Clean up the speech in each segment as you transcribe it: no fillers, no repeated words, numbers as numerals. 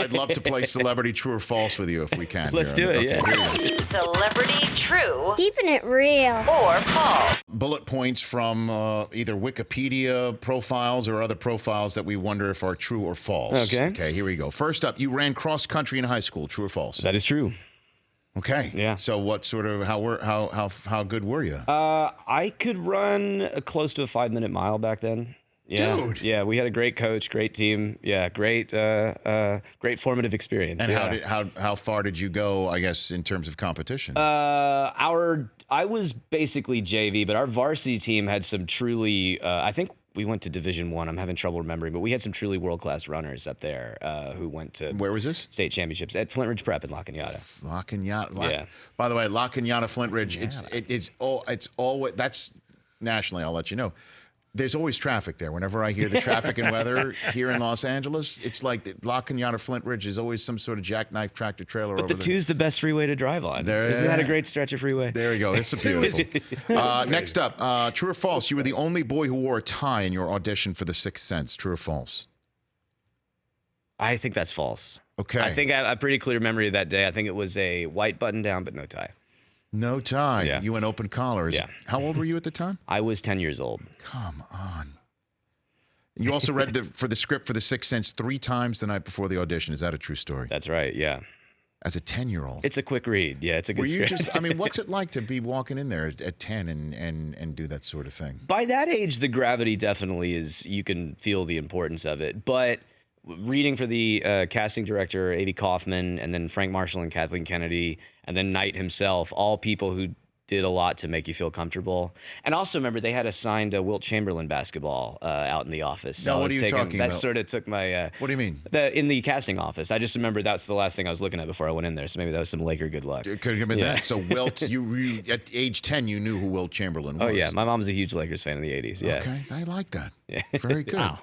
I'd love to play Celebrity True or False with you if we can. Let's do it, yeah. Celebrity True Keeping it real. or False. Bullet points from either Wikipedia profiles or other profiles that we wonder if are true or false. Okay. Okay, here we go. First up, you ran cross country in high school. True or false? That is true. Okay. Yeah. So what sort of how good were you? I could run close to a 5-minute mile back then. Yeah. Dude. Yeah, we had a great coach, great team. Yeah, great formative experience. And yeah. how far did you go, I guess, in terms of competition? I was basically JV, but our varsity team had some truly, I think we went to Division I. I'm having trouble remembering, but we had some truly world-class runners up there who went to Where was this? state championships at Flint Ridge Prep in La Cañada. La Cañada. Yeah. By the way, La Cañada, Flint Ridge. It's always that's nationally. I'll let you know. There's always traffic there. Whenever I hear the traffic and weather here in Los Angeles, it's like La Cañada, Flint Ridge is always some sort of jackknife tractor trailer. But the 2's the best freeway to drive on. Isn't that a great stretch of freeway? There you go. It's beautiful. Next up, true or false? You were the only boy who wore a tie in your audition for The Sixth Sense. True or false? I think that's false. Okay. I think I have a pretty clear memory of that day. I think it was a white button down, but no tie. No tie. Yeah. You went open collar. Yeah. How old were you at the time? I was 10 years old. Come on. You also read the script for The Sixth Sense 3 times the night before the audition. Is that a true story? That's right, yeah. As a 10-year-old. It's a quick read. Yeah, it's a good script. What's it like to be walking in there at 10 and do that sort of thing? By that age, the gravity definitely is, you can feel the importance of it. But reading for the casting director, A.V. Kaufman, and then Frank Marshall and Kathleen Kennedy, and then Knight himself, all people who did a lot to make you feel comfortable. And also, remember, they had assigned a Wilt Chamberlain basketball out in the office. So what are you talking that about? sort of took my... What do you mean? In the casting office. I just remember that's the last thing I was looking at before I went in there. So maybe that was some Laker good luck. It could have been that. So Wilt, you at age 10, you knew who Wilt Chamberlain was. Oh, yeah. My mom was a huge Lakers fan in the 80s. Yeah. Okay. I like that. Yeah. Very good. Wow.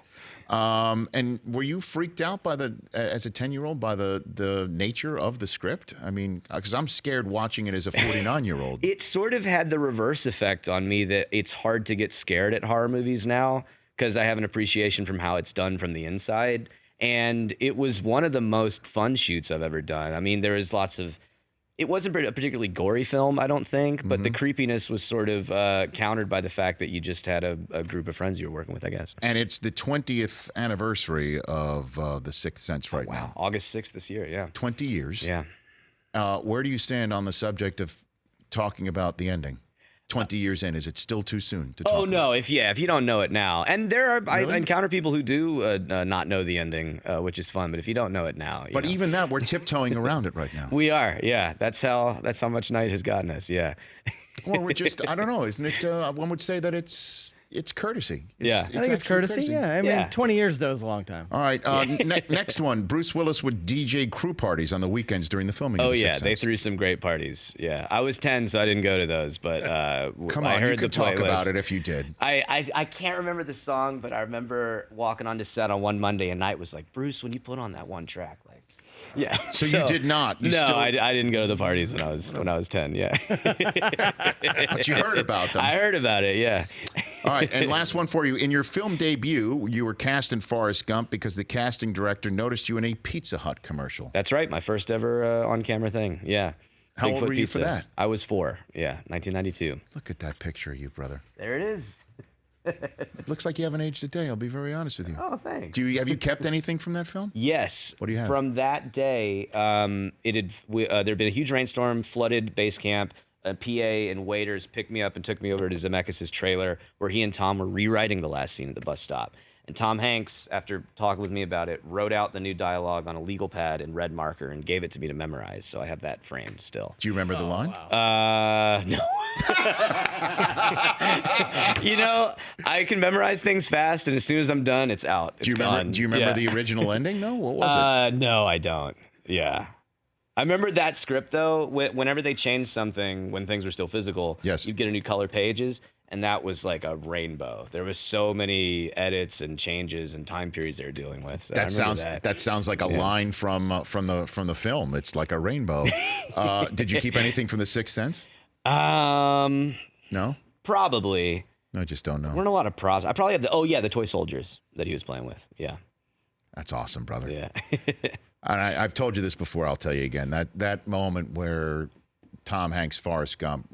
And were you freaked out as a 10-year-old by the nature of the script? I mean, because I'm scared watching it as a 49-year-old. It sort of had the reverse effect on me that it's hard to get scared at horror movies now because I have an appreciation from how it's done from the inside. And it was one of the most fun shoots I've ever done. I mean, there was lots of... It wasn't a particularly gory film, I don't think, but the creepiness was sort of countered by the fact that you just had a group of friends you were working with, I guess. And it's the 20th anniversary of The Sixth Sense right now. August 6th this year, yeah. 20 years. Yeah. Where do you stand on the subject of talking about the ending? 20 years in, is it still too soon to talk Oh, no, about? if you don't know it now. And there are, Really? I encounter people who do not know the ending, which is fun, but if you don't know it now. But even that, we're tiptoeing around it right now. We are, yeah. That's how much Night has gotten us, yeah. Well, we're just, I don't know, isn't it, one would say that it's courtesy. Yeah. I think it's actually courtesy. Yeah, I mean, Yeah. 20 years though is a long time. All right, next one. Bruce Willis would DJ crew parties on the weekends during the filming of Oh, The yeah, Sixth they Sense. threw some great parties. Yeah, I was 10, so I didn't go to those, but Come I on, heard you could the talk playlist. about it if you did. I can't remember the song, but I remember walking onto set on one Monday and Night was like, Bruce, when you put on that one track, like, yeah. So you did not? You no, still- I didn't go to the parties when I was 10. Yeah. But you heard about them. I heard about it. Yeah. All right, and last one for you. In your film debut, you were cast in Forrest Gump because the casting director noticed you in a Pizza Hut commercial. That's right. My first ever on-camera thing. Yeah. How old Bigfoot were you for Pizza. that? I was 4. Yeah, 1992. Look at that picture of you, brother. There it is. It looks like you haven't aged a day. I'll be very honest with you. Oh, thanks. Have you kept anything from that film? Yes. What do you have? From that day, there'd been a huge rainstorm, flooded base camp. A PA and waiters picked me up and took me over to Zemeckis' trailer where he and Tom were rewriting the last scene at the bus stop. And Tom Hanks, after talking with me about it, wrote out the new dialogue on a legal pad in red marker and gave it to me to memorize. So I have that framed still. Do you remember the line? No. You know, I can memorize things fast, and as soon as I'm done, it's out. It's Do you remember Yeah. the original ending, though? What was it? No, I don't. Yeah. I remember that script, though. Whenever they changed something, when things were still physical, Yes. you'd get a new color pages, and that was like a rainbow. There was so many edits and changes and time periods they were dealing with. So I That remember sounds that sounds like a line from the film. It's like a rainbow. Did you keep anything from The Sixth Sense? No, Probably. I just don't know. Weren't a lot of props. I probably have the toy soldiers that he was playing with. Yeah. That's awesome, brother. Yeah. And I've told you this before. I'll tell you again. That moment where Tom Hanks' Forrest Gump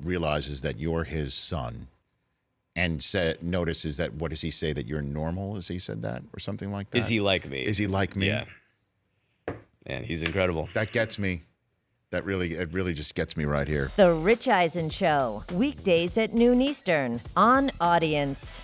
realizes that you're his son, and notices that, what does he say, that you're normal? Has he said that or something like that? Is he like me? Is he like me? Yeah. And he's incredible. That gets me. It really just gets me right here. The Rich Eisen Show, weekdays at noon Eastern on Audience.